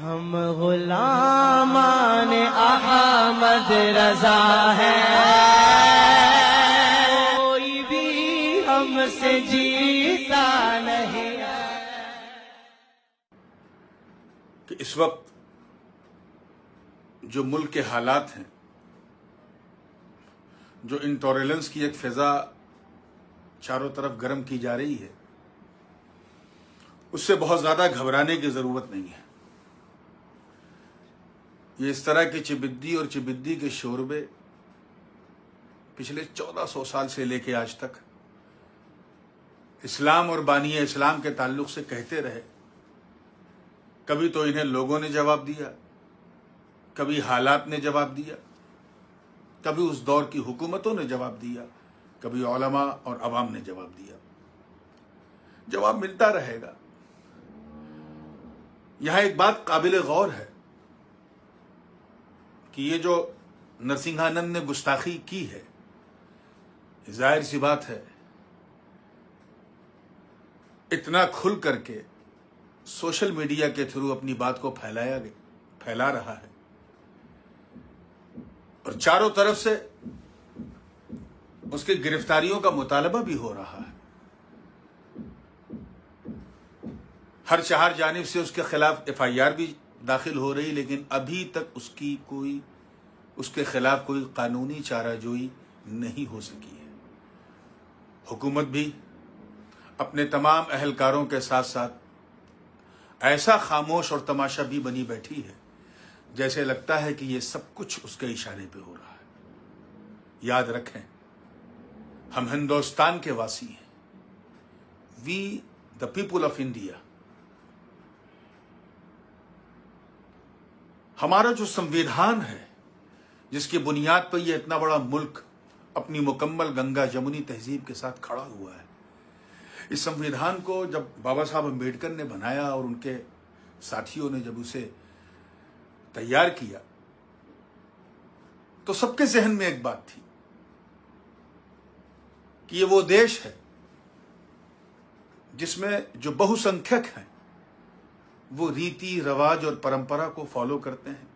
ہم غلامان احمد رضا ہیں، کوئی بھی ہم سے جیتا نہیں کہ اس وقت جو ملک کے حالات ہیں، جو انٹالرنس کی ایک فضا چاروں طرف گرم کی جا رہی ہے، اس سے بہت زیادہ گھبرانے کی ضرورت نہیں ہے۔ یہ اس طرح کی چبدی اور چبدی کے شوربے پچھلے 1400 سال سے لے کے آج تک اسلام اور بانی اسلام کے تعلق سے کہتے رہے۔ کبھی تو انہیں لوگوں نے جواب دیا، کبھی حالات نے جواب دیا، کبھی اس دور کی حکومتوں نے جواب دیا، کبھی علماء اور عوام نے جواب دیا۔ جواب ملتا رہے گا۔ یہاں ایک بات قابل غور ہے کہ یہ جو نرسنگھانند نے گستاخی کی ہے، ظاہر سی بات ہے اتنا کھل کر کے سوشل میڈیا کے تھرو اپنی بات کو پھیلا رہا ہے، اور چاروں طرف سے اس کی گرفتاریوں کا مطالبہ بھی ہو رہا ہے۔ ہر چہار جانب سے اس کے خلاف FIR بھی داخل ہو رہی، لیکن ابھی تک اس کے خلاف کوئی قانونی چارہ جوئی نہیں ہو سکی ہے۔ حکومت بھی اپنے تمام اہلکاروں کے ساتھ ساتھ ایسا خاموش اور تماشا بھی بنی بیٹھی ہے جیسے لگتا ہے کہ یہ سب کچھ اس کے اشارے پہ ہو رہا ہے۔ یاد رکھیں، ہم ہندوستان کے واسی ہیں، وی دا پیپل آف انڈیا۔ ہمارا جو سمویدھان ہے، جس کی بنیاد پر یہ اتنا بڑا ملک اپنی مکمل گنگا جمنی تہذیب کے ساتھ کھڑا ہوا ہے، اس سمویدھان کو جب بابا صاحب امبیڈکر نے بنایا اور ان کے ساتھیوں نے جب اسے تیار کیا، تو سب کے ذہن میں ایک بات تھی کہ یہ وہ دیش ہے جس میں جو بہو سنکھیک ہیں وہ ریتی رواج اور پرمپرا کو فالو کرتے ہیں،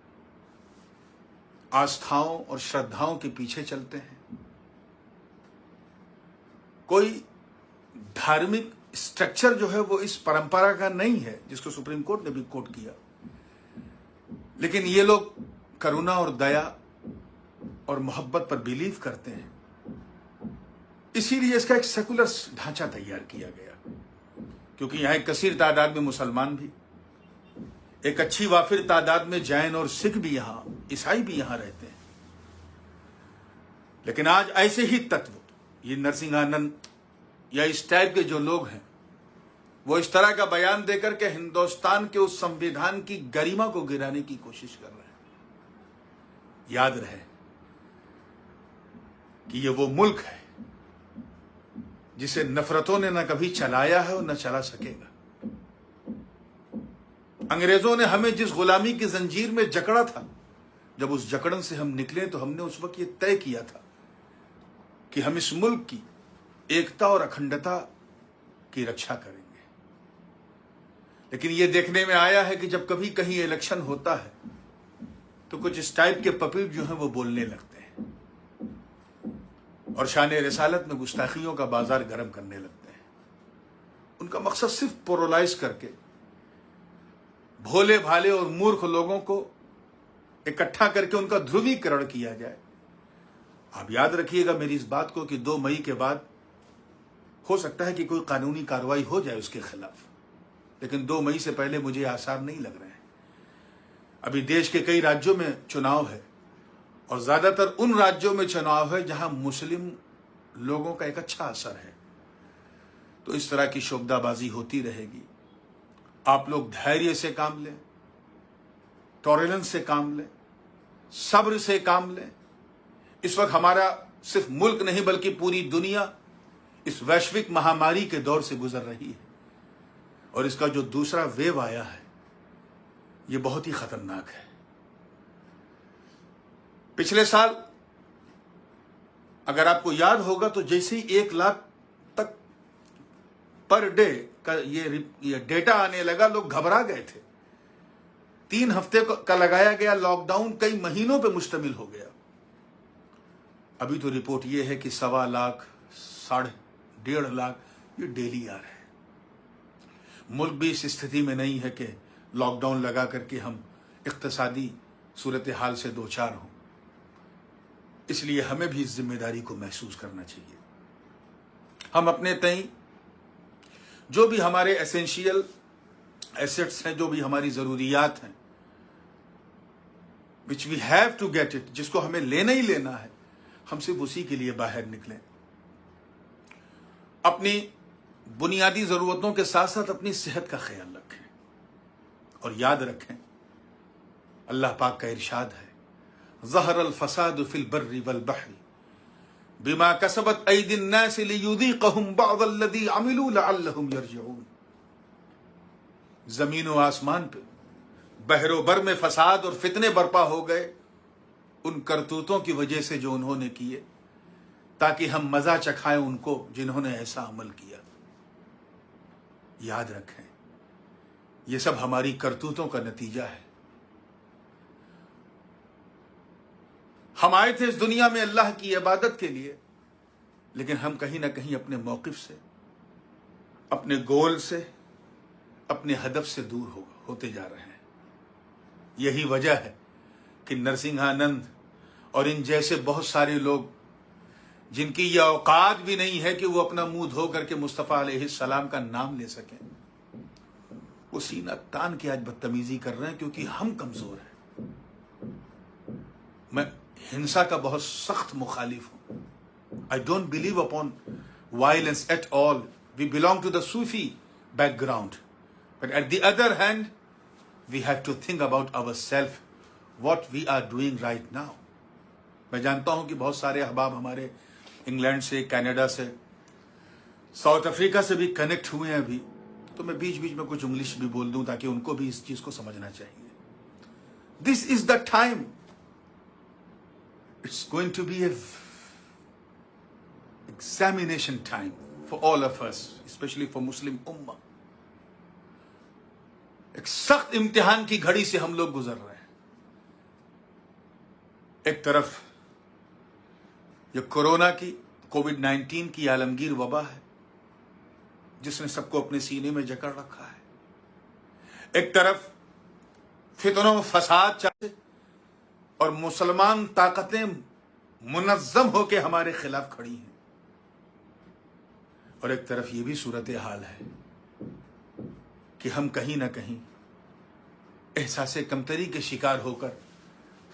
آستھاؤں اور شردھاؤں کے پیچھے چلتے ہیں، کوئی دھارمک اسٹرکچر جو ہے وہ اس پرمپرا کا نہیں ہے جس کو سپریم کورٹ نے بھی کوٹ کیا، لیکن یہ لوگ کرونا اور دیا اور محبت پر بیلیو کرتے ہیں۔ اسی لیے اس کا ایک سیکولر ڈھانچہ تیار کیا گیا، کیونکہ یہاں ایک کثیر تعداد میں مسلمان بھی، ایک اچھی وافر تعداد میں جین اور سکھ بھی، یہاں عیسائی بھی یہاں رہتے ہیں۔ لیکن آج ایسے ہی تتو، یہ نرسنگھانند یا اس ٹائپ کے جو لوگ ہیں، وہ اس طرح کا بیان دے کر کے ہندوستان کے اس سمویدھان کی گریما کو گرانے کی کوشش کر رہے ہیں۔ یاد رہے کہ یہ وہ ملک ہے جسے نفرتوں نے نہ کبھی چلایا ہے اور نہ چلا سکے گا۔ انگریزوں نے ہمیں جس غلامی کی زنجیر میں جکڑا تھا، جب اس جکڑن سے ہم نکلے تو ہم نے اس وقت یہ طے کیا تھا کہ ہم اس ملک کی ایکتا اور اکھنڈتا کی رکشا کریں گے۔ لیکن یہ دیکھنے میں آیا ہے کہ جب کبھی کہیں الیکشن ہوتا ہے تو کچھ اس ٹائپ کے پپیٹ جو ہیں وہ بولنے لگتے ہیں اور شان رسالت میں گستاخیوں کا بازار گرم کرنے لگتے ہیں۔ ان کا مقصد صرف پورولائز کر کے بھولے بھالے اور مورخ لوگوں کو اکٹھا کر کے ان کا دھرویکرن کیا جائے۔ آپ یاد رکھیے گا میری اس بات کو کہ 2 مئی کے بعد ہو سکتا ہے کہ کوئی قانونی کارروائی ہو جائے اس کے خلاف، لیکن 2 مئی سے پہلے مجھے آثار نہیں لگ رہے ہیں۔ ابھی دیش کے کئی راجیوں میں چناؤ ہے، اور زیادہ تر ان راجیوں میں چناؤ ہے جہاں مسلم لوگوں کا ایک اچھا اثر ہے۔ تو اس طرح کی شعبدہ بازی ہوتی رہے گی۔ آپ لوگ دھیریہ سے کام لیں، ٹالرنس سے کام لیں، صبر سے کام لیں۔ اس وقت ہمارا صرف ملک نہیں بلکہ پوری دنیا اس ویشوک مہاماری کے دور سے گزر رہی ہے، اور اس کا جو دوسرا ویو آیا ہے یہ بہت ہی خطرناک ہے۔ پچھلے سال اگر آپ کو یاد ہوگا تو جیسے ہی 1 لاکھ تک پر ڈے کا یہ ڈیٹا آنے لگا، لوگ گھبرا گئے تھے۔ 3 ہفتے کا لگایا گیا لاک ڈاؤن کئی مہینوں پہ مشتمل ہو گیا. ابھی تو رپورٹ یہ ہے کہ 1.25 لاکھ 1.5 لاکھ یہ ڈیلی آ رہے ہیں. ملک بھی اس استھتی میں نہیں ہے کہ لاک ڈاؤن لگا کر کے ہم اقتصادی صورتحال سے دوچار ہوں. اس لیے ہمیں بھی اس ذمہ داری کو محسوس کرنا چاہیے. ہم اپنے تئیں جو بھی ہمارے ایسنشیل ایسٹس ہیں، جو بھی ہماری ضروریات ہیں، which we have to get it، جس کو ہمیں لینا ہی لینا ہے، ہم صرف اسی کے لیے باہر نکلیں. اپنی بنیادی ضرورتوں کے ساتھ ساتھ اپنی صحت کا خیال رکھیں اور یاد رکھیں اللہ پاک کا ارشاد ہے ظہر الفساد فی البر والبحر بما کسبت ایدی الناس لیذیقہم بعض الذی عملوا لعلہم یرجعون. زمین و آسمان پہ بحر و بر میں فساد اور فتنے برپا ہو گئے ان کرتوتوں کی وجہ سے جو انہوں نے کیے، تاکہ ہم مزہ چکھائیں ان کو جنہوں نے ایسا عمل کیا. یاد رکھیں یہ سب ہماری کرتوتوں کا نتیجہ ہے. ہم آئے تھے اس دنیا میں اللہ کی عبادت کے لیے، لیکن ہم کہیں نہ کہیں اپنے موقف سے، اپنے گول سے، اپنے ہدف سے دور ہوتے جا رہے ہیں. یہی وجہ ہے کہ نرسنگھانند اور ان جیسے بہت سارے لوگ جن کی یہ اوقات بھی نہیں ہے کہ وہ اپنا منہ دھو کر کے مصطفیٰ علیہ السلام کا نام لے سکیں، وہ سینہ تان کے آج بدتمیزی کر رہے ہیں کیونکہ ہم کمزور ہیں. میں ہنسا کا بہت سخت مخالف ہوں. I don't believe upon violence at all. We belong to the Sufi background. But at the other hand, we have to think about ourselves, what we are doing right now. میں جانتا ہوں کہ بہت سارے احباب ہمارے انگلینڈ سے، Canada سے، ساؤتھ افریقہ سے بھی کنیکٹ ہوئے ہیں ابھی، تو میں بیچ بیچ میں کچھ انگلش بھی بول دوں تاکہ ان کو بھی اس چیز کو سمجھنا چاہیے. This is the time. It's going to be a examination time for all of us, especially for Muslim Ummah. ایک سخت امتحان کی گھڑی سے ہم لوگ گزر رہے ہیں. ایک طرف یہ کورونا کی کووڈ-19 کی عالمگیر وبا ہے جس نے سب کو اپنے سینے میں جکڑ رکھا ہے. ایک طرف فتنوں و فساد چاہتے اور مسلمان طاقتیں منظم ہو کے ہمارے خلاف کھڑی ہیں، اور ایک طرف یہ بھی صورتحال ہے کہ ہم کہیں نہ کہیں احساس کمتری کے شکار ہو کر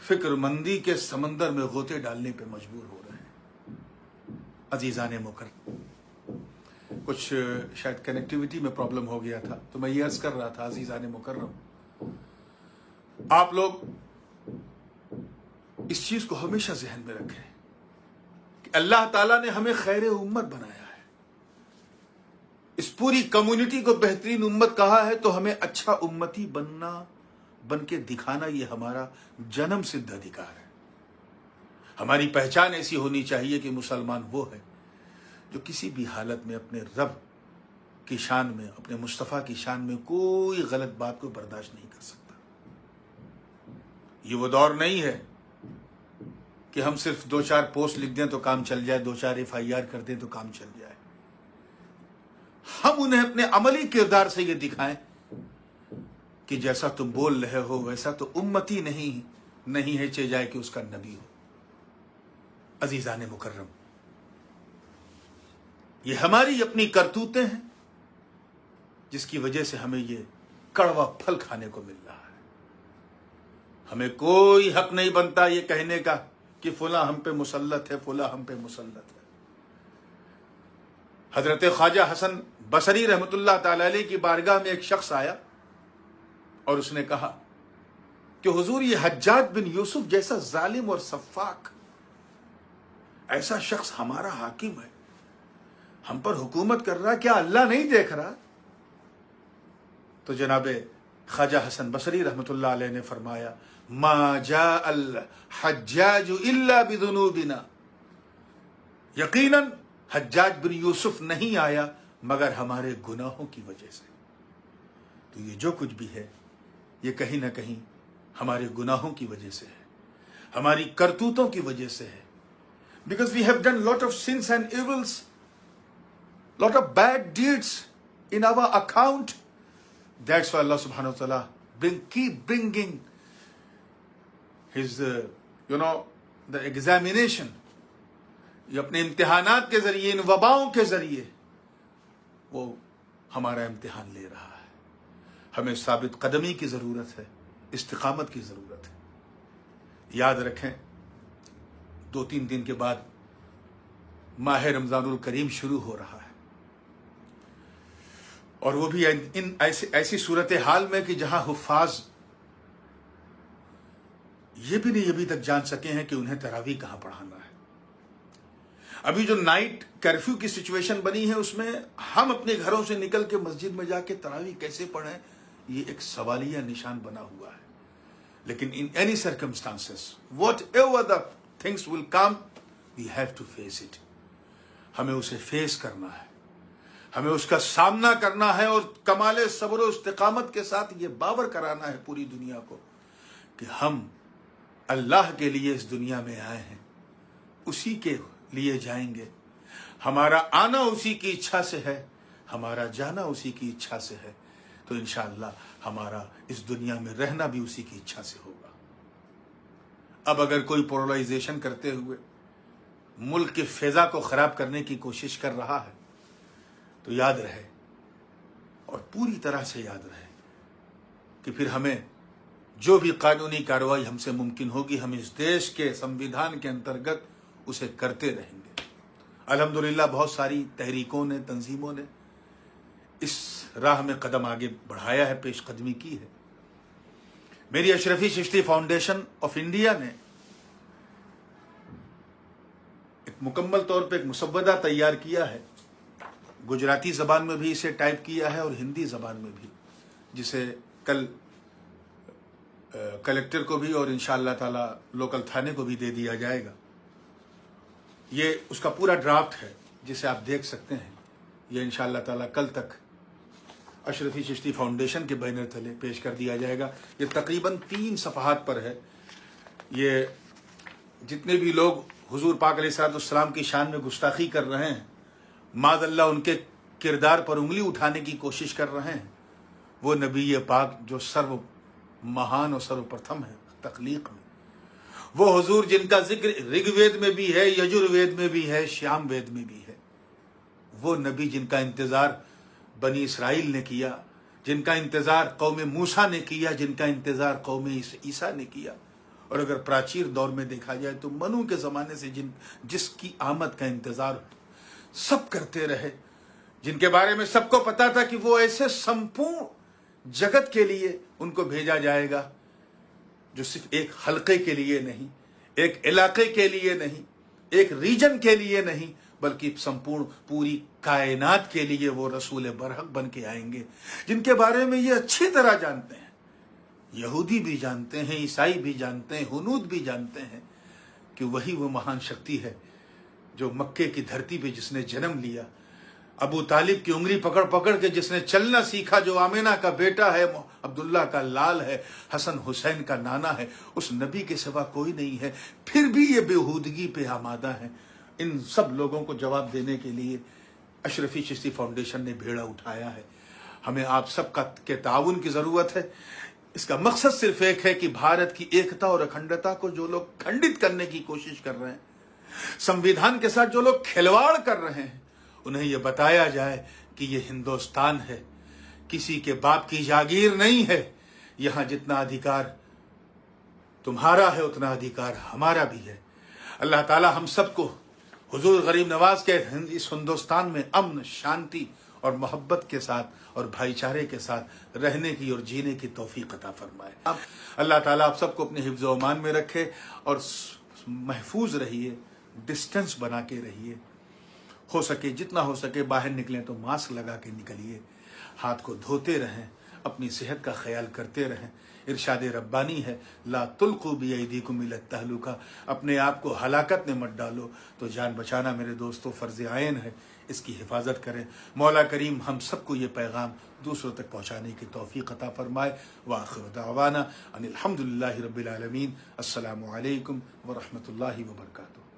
فکر مندی کے سمندر میں غوطے ڈالنے پہ مجبور ہو رہے ہیں. عزیزان مکرم، کچھ شاید کنیکٹیوٹی میں پرابلم ہو گیا تھا تو میں یہ عرض کر رہا تھا عزیزان مکرم، آپ لوگ اس چیز کو ہمیشہ ذہن میں رکھیں کہ اللہ تعالیٰ نے ہمیں خیر امت بنایا ہے، اس پوری کمیونٹی کو بہترین امت کہا ہے، تو ہمیں اچھا امتی بن کے دکھانا یہ ہمارا جنم سدھ ادھیکار ہے. ہماری پہچان ایسی ہونی چاہیے کہ مسلمان وہ ہے جو کسی بھی حالت میں اپنے رب کی شان میں، اپنے مصطفیٰ کی شان میں کوئی غلط بات کو برداشت نہیں کر سکتا. یہ وہ دور نہیں ہے کہ ہم صرف 2-4 پوسٹ لکھ دیں تو کام چل جائے، 2-4 FIR کر دیں تو کام چل جائے. ہم انہیں اپنے عملی کردار سے یہ دکھائیں کہ جیسا تم بول رہے ہو ویسا تو امتی نہیں ہے چاہے جائے کہ اس کا نبی ہو. عزیزان مکرم، یہ ہماری اپنی کرتوتیں ہیں جس کی وجہ سے ہمیں یہ کڑوا پھل کھانے کو مل رہا ہے. ہمیں کوئی حق نہیں بنتا یہ کہنے کا کہ فلاں ہم پہ مسلط ہے، فلاں ہم پہ مسلط ہے. حضرت خواجہ حسن بصری رحمۃ اللہ تعالی علیہ کی بارگاہ میں ایک شخص آیا اور اس نے کہا کہ حضور، یہ حجاج بن یوسف جیسا ظالم اور سفاک ایسا شخص ہمارا حاکم ہے، ہم پر حکومت کر رہا، کیا اللہ نہیں دیکھ رہا؟ تو جناب خواجہ حسن بصری رحمۃ اللہ علیہ نے فرمایا، ما جاء الحجاج الا بذنوبنا، یقیناً حجاج بن یوسف نہیں آیا مگر ہمارے گناہوں کی وجہ سے. تو یہ جو کچھ بھی ہے یہ کہیں نہ کہیں ہمارے گناہوں کی وجہ سے ہے، ہماری کرتوتوں کی وجہ سے ہے. Because we have done lot of sins and evils, lot of bad deeds in our account. That's why Allah subhanahu wa ta'ala keep bringing his the examination. یہ اپنے امتحانات کے ذریعے، ان وباؤں کے ذریعے وہ ہمارا امتحان لے رہا ہے. ہمیں ثابت قدمی کی ضرورت ہے، استقامت کی ضرورت ہے. یاد رکھیں 2-3 دن کے بعد ماہ رمضان الکریم شروع ہو رہا ہے، اور وہ بھی ان ایسی صورتحال میں کہ جہاں حفاظ یہ بھی نہیں ابھی تک جان سکے ہیں کہ انہیں تراویح کہاں پڑھانا ہے. ابھی جو نائٹ کرفیو کی سچویشن بنی ہے، اس میں ہم اپنے گھروں سے نکل کے مسجد میں جا کے تراویح کیسے پڑھیں، یہ ایک سوالیہ نشان بنا ہوا ہے. لیکن in any circumstances, whatever the things will come, we have to face it. ہمیں اسے فیس کرنا ہے، ہمیں اس کا سامنا کرنا ہے، اور کمال صبر و استقامت کے ساتھ یہ باور کرانا ہے پوری دنیا کو کہ ہم اللہ کے لیے اس دنیا میں آئے ہیں، اسی کے لیے جائیں گے. ہمارا آنا اسی کی اچھا سے ہے، ہمارا جانا اسی کی اچھا سے ہے. تو انشاءاللہ ہمارا اس دنیا میں رہنا بھی اسی کی اچھا سے ہوگا. اب اگر کوئی پولرائزیشن کرتے ہوئے ملک کے فضا کو خراب کرنے کی کوشش کر رہا ہے تو یاد رہے، اور پوری طرح سے یاد رہے، کہ پھر ہمیں جو بھی قانونی کارروائی ہم سے ممکن ہوگی، ہم اس دیش کے سمویدھان کے انترگت اسے کرتے رہیں گے. الحمدللہ بہت ساری تحریکوں نے، تنظیموں نے اس راہ میں قدم آگے بڑھایا ہے، پیش قدمی کی ہے. میری اشرفی چشتی فاؤنڈیشن آف انڈیا نے ایک مکمل طور پہ ایک مسودہ تیار کیا ہے، گجراتی زبان میں بھی اسے ٹائپ کیا ہے اور ہندی زبان میں بھی، جسے کل کلیکٹر کو بھی اور انشاءاللہ تعالی لوکل تھانے کو بھی دے دیا جائے گا. یہ اس کا پورا ڈرافٹ ہے جسے آپ دیکھ سکتے ہیں. یہ انشاءاللہ تعالی کل تک اشرفی چشتی فاؤنڈیشن کے بینر تلے پیش کر دیا جائے گا. یہ تقریباً 3 صفحات پر ہے. یہ جتنے بھی لوگ حضور پاک علیہ الصلوۃ والسلام کی شان میں گستاخی کر رہے ہیں، معاذ اللہ ان کے کردار پر انگلی اٹھانے کی کوشش کر رہے ہیں، وہ نبی پاک جو سرو مہان اور سرو پرتھم ہے تخلیق میں، وہ حضور جن کا ذکر رگ وید میں بھی ہے، یجر وید میں بھی ہے، شیام وید میں بھی ہے، وہ نبی جن کا انتظار بنی اسرائیل نے کیا، جن کا انتظار قوم موسیٰ نے کیا، جن کا انتظار قوم عیسیٰ نے کیا، اور اگر پراچیر دور میں دیکھا جائے تو منو کے زمانے سے جس کی آمد کا انتظار سب کرتے رہے، جن کے بارے میں سب کو پتا تھا کہ وہ ایسے سمپورن جگت کے لیے ان کو بھیجا جائے گا جو صرف ایک حلقے کے لیے نہیں، ایک علاقے کے لیے نہیں، ایک ریجن کے لیے نہیں، بلکہ سمپورن پوری کائنات کے لیے وہ رسول برحق بن کے آئیں گے، جن کے بارے میں یہ اچھی طرح جانتے ہیں، یہودی بھی جانتے ہیں، عیسائی بھی جانتے ہیں، ہنود بھی جانتے ہیں کہ وہی وہ مہان شکتی ہے جو مکے کی دھرتی پہ جس نے جنم لیا، ابو طالب کی انگلی پکڑ پکڑ کے جس نے چلنا سیکھا، جو آمینہ کا بیٹا ہے، عبداللہ کا لال ہے، حسن حسین کا نانا ہے، اس نبی کے سوا کوئی نہیں ہے. پھر بھی یہ بےہودگی پہ آمادہ ہیں. ان سب لوگوں کو جواب دینے کے لیے اشرفی چشتی فاؤنڈیشن نے بھیڑا اٹھایا ہے. ہمیں آپ سب کے تعاون کی ضرورت ہے. اس کا مقصد صرف ایک ہے کہ بھارت کی ایکتا اور اکھنڈتا کو جو لوگ کھنڈت کرنے کی کوشش کر رہے ہیں، سمویدھان کے ساتھ جو لوگ کھلواڑ کر رہے ہیں، انہیں یہ بتایا جائے کہ یہ ہندوستان ہے، کسی کے باپ کی جاگیر نہیں ہے. یہاں جتنا ادھیکار تمہارا ہے اتنا ادھیکار ہمارا بھی ہے. اللہ تعالی ہم سب کو حضور غریب نواز کے اس ہندوستان میں امن، شانتی اور محبت کے ساتھ اور بھائی چارے کے ساتھ رہنے کی اور جینے کی توفیق عطا فرمائے. اللہ تعالیٰ آپ سب کو اپنے حفظ و امان میں رکھے اور محفوظ رہیے، ڈسٹنس بنا کے رہیے. ہو سکے جتنا ہو سکے باہر نکلیں تو ماسک لگا کے نکلیے، ہاتھ کو دھوتے رہیں، اپنی صحت کا خیال کرتے رہیں. ارشاد ربانی ہے، لا تلقوا بیدیکم الی التہلکہ، اپنے آپ کو ہلاکت میں مت ڈالو۔ تو جان بچانا میرے دوستو فرض عین ہے، اس کی حفاظت کریں۔ مولا کریم ہم سب کو یہ پیغام دوسروں تک پہنچانے کی توفیق عطا فرمائے۔ وآخر دعوانا ان الحمد للہ رب العالمین۔ السلام علیکم ورحمۃ اللہ وبرکاتہ۔